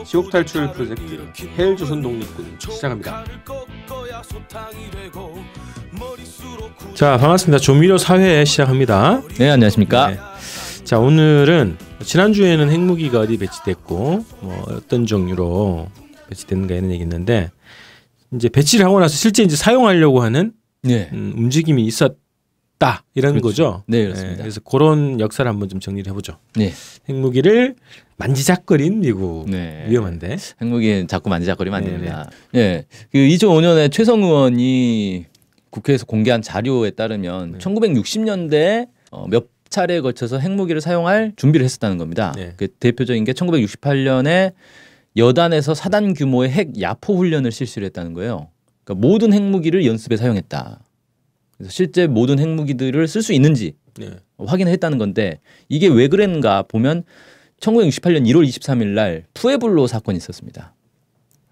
지옥 탈출 프로젝트 헬조선 독립군 시작합니다. 자, 반갑습니다. 조미료 사회 시작합니다. 네, 안녕하십니까. 네. 자, 오늘은 지난주에는 핵무기가 어디 배치됐고 어떤 종류로 배치됐는가 이런 얘기 있는데, 이제 배치를 하고 나서 실제 이제 사용하려고 하는 네. 움직임이 있었다 이런 그렇죠. 거죠. 네, 그렇습니다. 그래서 그런 역사를 한번 좀 정리를 해보죠. 네. 핵무기를 만지작거린 미국. 네. 위험한데. 핵무기 자꾸 만지작거리면 안 됩니다. 네. 그 2005년에 최성 의원이 국회에서 공개한 자료에 따르면 1960년대에 몇 차례에 걸쳐서 핵무기를 사용할 준비를 했었다는 겁니다. 네. 그 대표적인 게 1968년에 여단에서 4단 규모의 핵 야포 훈련을 실시를 했다는 거예요. 그러니까 모든 핵무기를 연습에 사용했다. 그래서 실제 모든 핵무기들을 쓸 수 있는지 확인을 했다는 건데, 이게 왜 그랬는가 보면 1968년 1월 23일 날 푸에블로 사건이 있었습니다.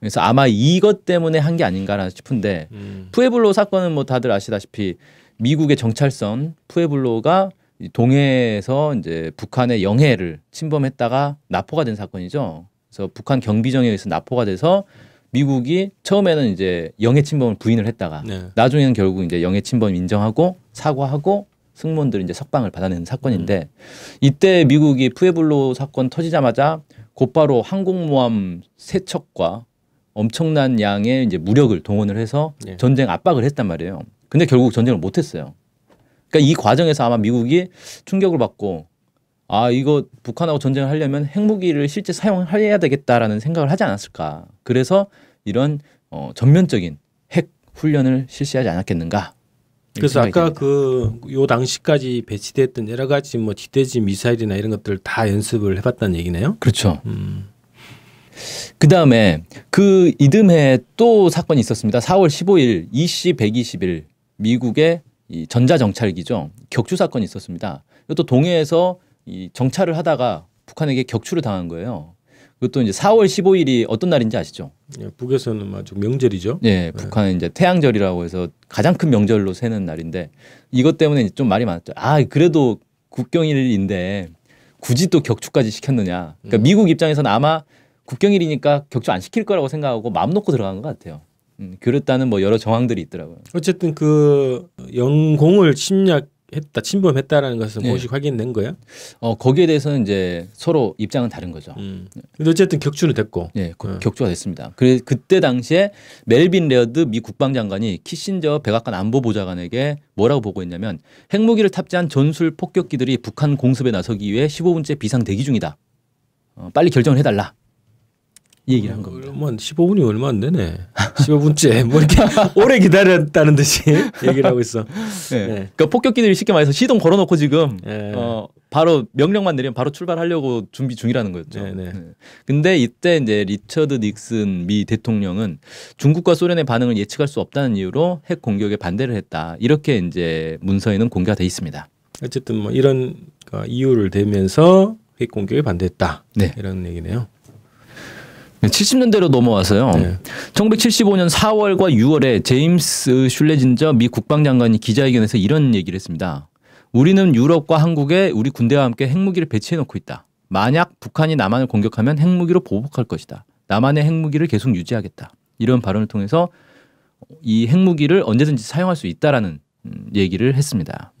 그래서 아마 이것 때문에 한 게 아닌가 싶은데, 푸에블로 사건은 뭐 다들 아시다시피 미국의 정찰선 푸에블로가 동해에서 이제 북한의 영해를 침범했다가 납포가 된 사건이죠. 그래서 북한 경비정에 의해서 납포가 돼서 미국이 처음에는 이제 영해 침범을 부인을 했다가 나중에는 결국 이제 영해 침범 인정하고 사과하고 승무원들 이제 석방을 받아내는 사건인데, 이때 미국이 푸에블로 사건 터지자마자 곧바로 항공모함 3척과 엄청난 양의 이제 무력을 동원을 해서 전쟁 압박을 했단 말이에요. 근데 결국 전쟁을 못 했어요. 그러니까 이 과정에서 아마 미국이 충격을 받고, 아, 이거 북한하고 전쟁을 하려면 핵무기를 실제 사용해야 되겠다라는 생각을 하지 않았을까. 그래서 이런 전면적인 핵 훈련을 실시하지 않았겠는가. 그래서 아까 요 당시까지 배치됐던 여러 가지 뭐 지대지 미사일이나 이런 것들 다 연습을 해봤다는 얘기네요. 그렇죠. 그 다음에 그 이듬해 또 사건이 있었습니다. 4월 15일 EC-121 미국의 이 전자정찰기죠. 격추 사건이 있었습니다. 이것도 동해에서 이 정찰을 하다가 북한에게 격추를 당한 거예요. 그것도 이제 4월 15일이 어떤 날인지 아시죠? 북에서는 아주 명절이죠. 네, 북한은 이제 태양절이라고 해서 가장 큰 명절로 세는 날인데, 이것 때문에 좀 말이 많았죠. 아, 그래도 국경일인데 굳이 또 격추까지 시켰느냐. 그러니까 미국 입장에서는 아마 국경일이니까 격추 안 시킬 거라고 생각하고 마음 놓고 들어간 것 같아요. 그랬다는 뭐 여러 정황들이 있더라고요. 어쨌든 그 영공을 침범했다라는 것은 공식 확인된 거예요? 거기에 대해서는 이제 서로 입장은 다른 거죠. 근데 어쨌든 격추는 됐고. 네, 격추가 됐습니다. 그때 당시에 멜빈 레어드 미 국방장관이 키신저 백악관 안보보좌관에게 뭐라고 보고했냐면, 핵무기를 탑재한 전술 폭격기들이 북한 공습에 나서기 위해 15분째 비상 대기 중이다. 빨리 결정을 해달라. 이 얘기를 한 겁니다. 15분이 얼마 안 되네. 15분째 뭐 이렇게 오래 기다렸다는 듯이 얘기를 하고 있어. 네. 그러니까 폭격기들이 쉽게 말해서 시동 걸어놓고 지금 바로 명령만 내리면 바로 출발하려고 준비 중이라는 거였죠. 근데 이때 이제 리처드 닉슨 미 대통령은 중국과 소련의 반응을 예측할 수 없다는 이유로 핵 공격에 반대를 했다. 이렇게 이제 문서에는 공개가 돼 있습니다. 어쨌든 뭐 이런 이유를 대면서 핵 공격에 반대했다. 이런 얘기네요. 70년대로 넘어와서요. 1975년 4월과 6월에 제임스 슐레진저 미 국방장관이 기자회견에서 이런 얘기를 했습니다. 우리는 유럽과 한국에 우리 군대와 함께 핵무기를 배치해놓고 있다. 만약 북한이 남한을 공격하면 핵무기로 보복할 것이다. 남한의 핵무기를 계속 유지하겠다. 이런 발언을 통해서 이 핵무기를 언제든지 사용할 수 있다라는 얘기를 했습니다.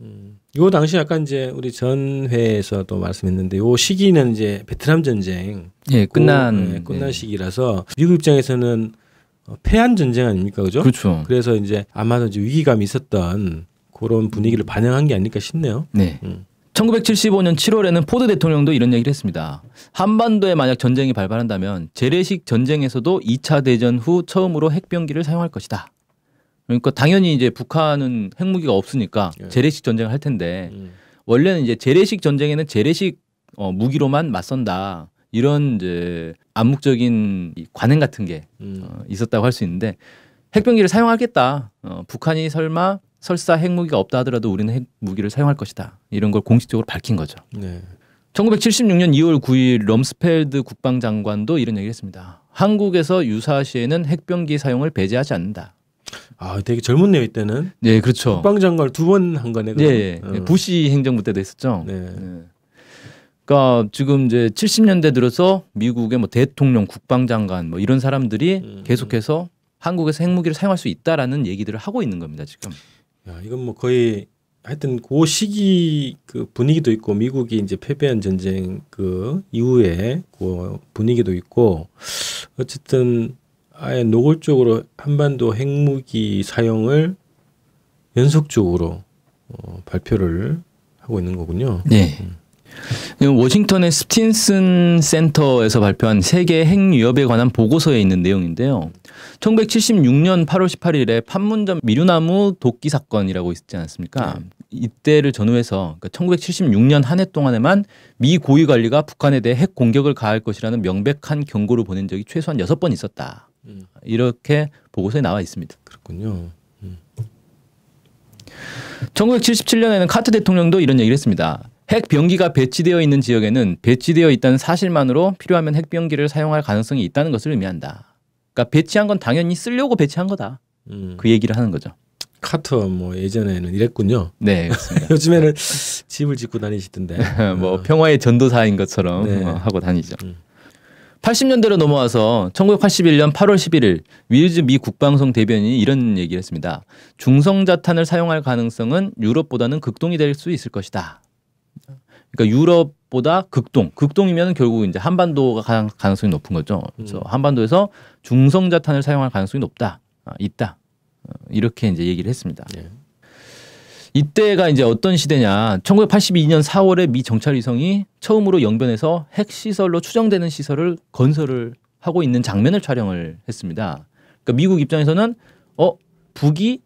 요 당시 약간 이제 우리 전 회에서도 말씀했는데, 요 시기는 이제 베트남 전쟁 끝난 시기라서 미국 입장에서는 패한 전쟁 아닙니까, 그죠? 그렇죠. 그래서 이제 아마도 이제 위기감이 있었던 그런 분위기를 반영한 게 아닐까 싶네요. 네. 1975년 7월에는 포드 대통령도 이런 얘기를 했습니다. 한반도에 만약 전쟁이 발발한다면 재래식 전쟁에서도 2차 대전 후 처음으로 핵병기를 사용할 것이다. 그러니까 당연히 이제 북한은 핵무기가 없으니까 재래식 전쟁을 할 텐데, 원래는 이제 재래식 전쟁에는 재래식 무기로만 맞선다, 이런 이제 암묵적인 관행 같은 게 있었다고 할 수 있는데, 핵병기를 사용하겠다. 북한이 설사 핵무기가 없다 하더라도 우리는 핵무기를 사용할 것이다. 이런 걸 공식적으로 밝힌 거죠. 1976년 2월 9일 럼스펠드 국방장관도 이런 얘기를 했습니다. 한국에서 유사시에는 핵병기 사용을 배제하지 않는다. 아, 되게 젊은 내외 때는. 네, 그렇죠. 국방장관을 2번 한 거네. 네, 부시 행정부 때도 했었죠. 그러니까 지금 이제 70년대 들어서 미국의 뭐 대통령, 국방장관 뭐 이런 사람들이 계속해서 한국에서 핵무기를 사용할 수 있다라는 얘기들을 하고 있는 겁니다, 지금. 야, 이건 뭐 거의 하여튼 그 시기 그 분위기도 있고 미국이 이제 패배한 전쟁 그 이후에 그 분위기도 있고 어쨌든 아예 노골적으로 한반도 핵무기 사용을 연속적으로 발표를 하고 있는 거군요. 네. 워싱턴의 스틴슨 센터에서 발표한 세계 핵위협에 관한 보고서에 있는 내용인데요. 1976년 8월 18일에 판문점 미류나무 도끼 사건이라고 있지 않습니까? 네. 이때를 전후해서 그러니까 1976년 한 해 동안에만 미 고위 관리가 북한에 대해 핵 공격을 가할 것이라는 명백한 경고를 보낸 적이 최소한 6번 있었다. 이렇게 보고서에 나와 있습니다. 그렇군요. 1977년에는 카트 대통령도 이런 얘기를 했습니다. 핵 병기가 배치되어 있는 지역에는 배치되어 있다는 사실만으로 필요하면 핵 병기를 사용할 가능성이 있다는 것을 의미한다. 그러니까 배치한 건 당연히 쓰려고 배치한 거다. 그 얘기를 하는 거죠. 카터 뭐 예전에는 이랬군요. 네, 그렇습니다. 요즘에는 집을 짓고 다니시던데. 뭐 평화의 전도사인 것처럼 네. 하고 다니죠. 80년대로 넘어와서 1981년 8월 11일 윌즈 미 국방성 대변인이 이런 얘기를 했습니다. 중성자탄을 사용할 가능성은 유럽보다는 극동이 될 수 있을 것이다. 그러니까 유럽보다 극동이면 결국 이제 한반도가 가능성이 높은 거죠. 그래서 한반도에서 중성자탄을 사용할 가능성이 있다. 이렇게 이제 얘기를 했습니다. 네. 이때가 이제 어떤 시대냐? 1982년 4월에 미 정찰 위성이 처음으로 영변에서 핵 시설로 추정되는 시설을 건설을 하고 있는 장면을 촬영을 했습니다. 그러니까 미국 입장에서는 북이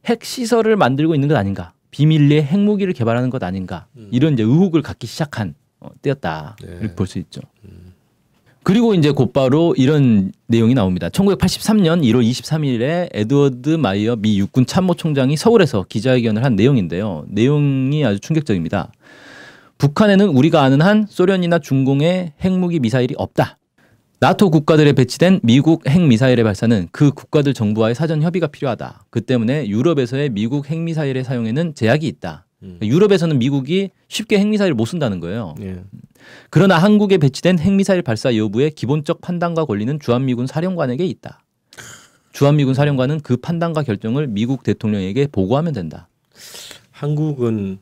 핵 시설을 만들고 있는 것 아닌가? 비밀리에 핵무기를 개발하는 것 아닌가? 이런 이제 의혹을 갖기 시작한 때였다. 네. 이렇게 볼 수 있죠. 그리고 이제 곧바로 이런 내용이 나옵니다. 1983년 1월 23일에 에드워드 마이어 미 육군 참모총장이 서울에서 기자회견을 한 내용인데요. 내용이 아주 충격적입니다. 북한에는 우리가 아는 한 소련이나 중공의 핵무기 미사일이 없다. 나토 국가들에 배치된 미국 핵미사일의 발사는 그 국가들 정부와의 사전 협의가 필요하다. 그 때문에 유럽에서의 미국 핵미사일의 사용에는 제약이 있다. 유럽에서는 미국이 쉽게 핵미사일을 못 쓴다는 거예요. 예. 그러나 한국에 배치된 핵미사일 발사 여부의 기본적 판단과 권리는 주한미군 사령관에게 있다. 주한미군 사령관은 그 판단과 결정을 미국 대통령에게 보고하면 된다. 한국은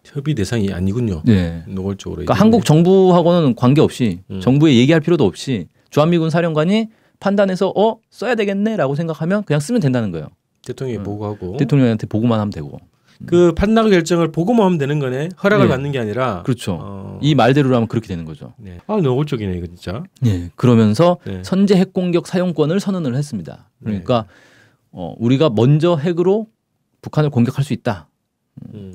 협의 대상이 아니군요. 네. 노골적으로. 그러니까 한국 정부하고는 관계없이 정부에 얘기할 필요도 없이 주한미군 사령관이 판단해서 써야 되겠네라고 생각하면 그냥 쓰면 된다는 거예요. 대통령이 보고하고. 대통령한테 보고만 하면 되고. 그 판단 결정을 보고만 하면 되는 거네. 허락을 받는 게 아니라. 그렇죠. 이 말대로 하면 그렇게 되는 거죠. 네. 노골적이네 이거 진짜. 네. 그러면서 선제 핵공격 사용권을 선언을 했습니다. 그러니까 우리가 먼저 핵으로 북한을 공격할 수 있다.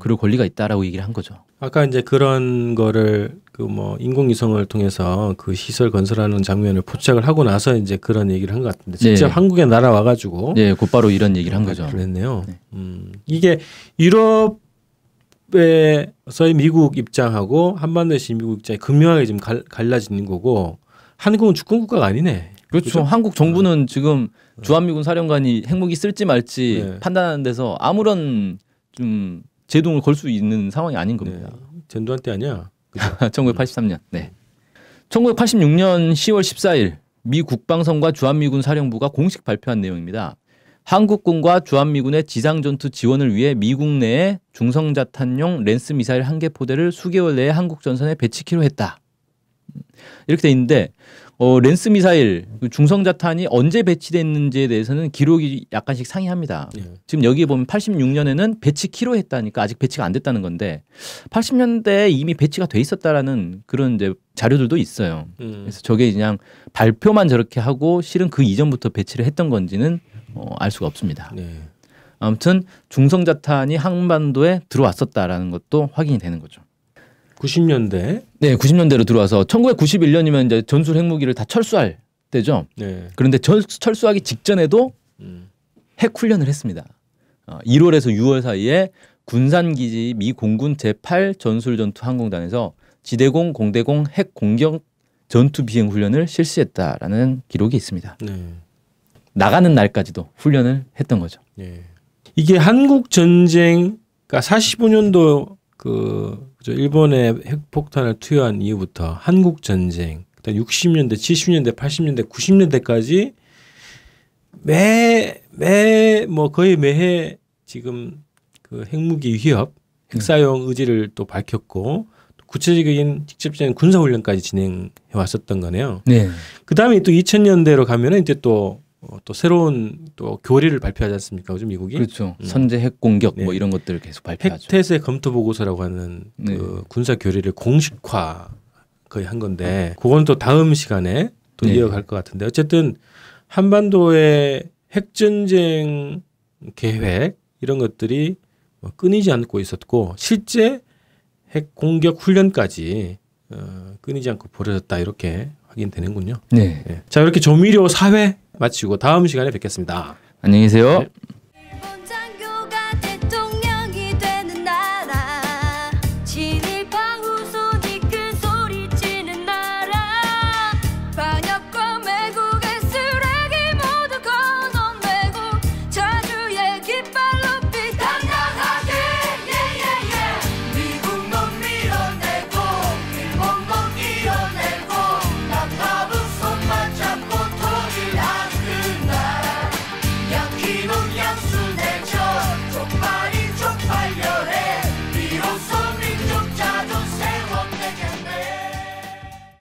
그럴 권리가 있다라고 얘기를 한 거죠. 아까 이제 그런 거를 그 뭐 인공위성을 통해서 그 시설 건설하는 장면을 포착을 하고 나서 이제 그런 얘기를 한 것 같은데 직접 한국에 날아와가지고 곧바로 이런 얘기를 한 거죠. 그랬네요. 이게 유럽에서의 미국 입장하고 한반도에서의 미국 입장이 극명하게 지금 갈라지는 거고 한국은 주권 국가가 아니네. 그렇죠. 한국 정부는 지금 주한미군 사령관이 핵무기 쓸지 말지 판단하는 데서 아무런 좀 제동을 걸 수 있는 상황이 아닌 겁니다. 전두환 때 아니야? 1983년. 네. 1986년 10월 14일 미 국방성과 주한미군 사령부가 공식 발표한 내용입니다. 한국군과 주한미군의 지상전투 지원을 위해 미국 내에 중성자탄용 랜스 미사일 1개 포대를 수개월 내에 한국 전선에 배치키로 했다. 이렇게 돼 있는데 랜스 미사일 중성자탄이 언제 배치됐는지에 대해서는 기록이 약간씩 상이합니다. 지금 여기에 보면 86년에는 배치키로 했다니까 아직 배치가 안 됐다는 건데 80년대에 이미 배치가 돼 있었다라는 그런 이제 자료들도 있어요. 그래서 저게 그냥 발표만 저렇게 하고 실은 그 이전부터 배치를 했던 건지는 알 수가 없습니다. 아무튼 중성자탄이 한반도에 들어왔었다라는 것도 확인이 되는 거죠. 90년대? 네, 90년대로 들어와서 1991년이면 이제 전술 핵무기를 다 철수할 때죠. 그런데 철수하기 직전에도 핵 훈련을 했습니다. 1월에서 6월 사이에 군산기지 미 공군 제8 전술전투 항공단에서 지대공, 공대공 핵 공격 전투 비행 훈련을 실시했다라는 기록이 있습니다. 나가는 날까지도 훈련을 했던 거죠. 이게 한국 전쟁, 그러니까 45년도 그 일본의 핵폭탄을 투여한 이후부터 한국 전쟁, 그다음 60년대, 70년대, 80년대, 90년대까지 거의 매해 지금 그 핵무기 위협, 핵사용 의지를 또 밝혔고 구체적인 직접적인 군사훈련까지 진행해 왔었던 거네요. 네. 그 다음에 또 2000년대로 가면은 이제 또 새로운 또 교리를 발표하지 않습니까? 요즘 미국이. 그렇죠. 선제 핵 공격 뭐 이런 것들을 계속 발표하죠. 핵태세 검토 보고서라고 하는 그 군사 교리를 공식화 거의 한 건데 그건 또 다음 시간에 또 이어갈 것 같은데 어쨌든 한반도의 핵전쟁 계획 이런 것들이 끊이지 않고 있었고 실제 핵 공격 훈련까지 끊이지 않고 벌어졌다 이렇게 확인되는군요. 네. 자 이렇게 조미료 사회 마치고 다음 시간에 뵙겠습니다. 안녕히 계세요. 네.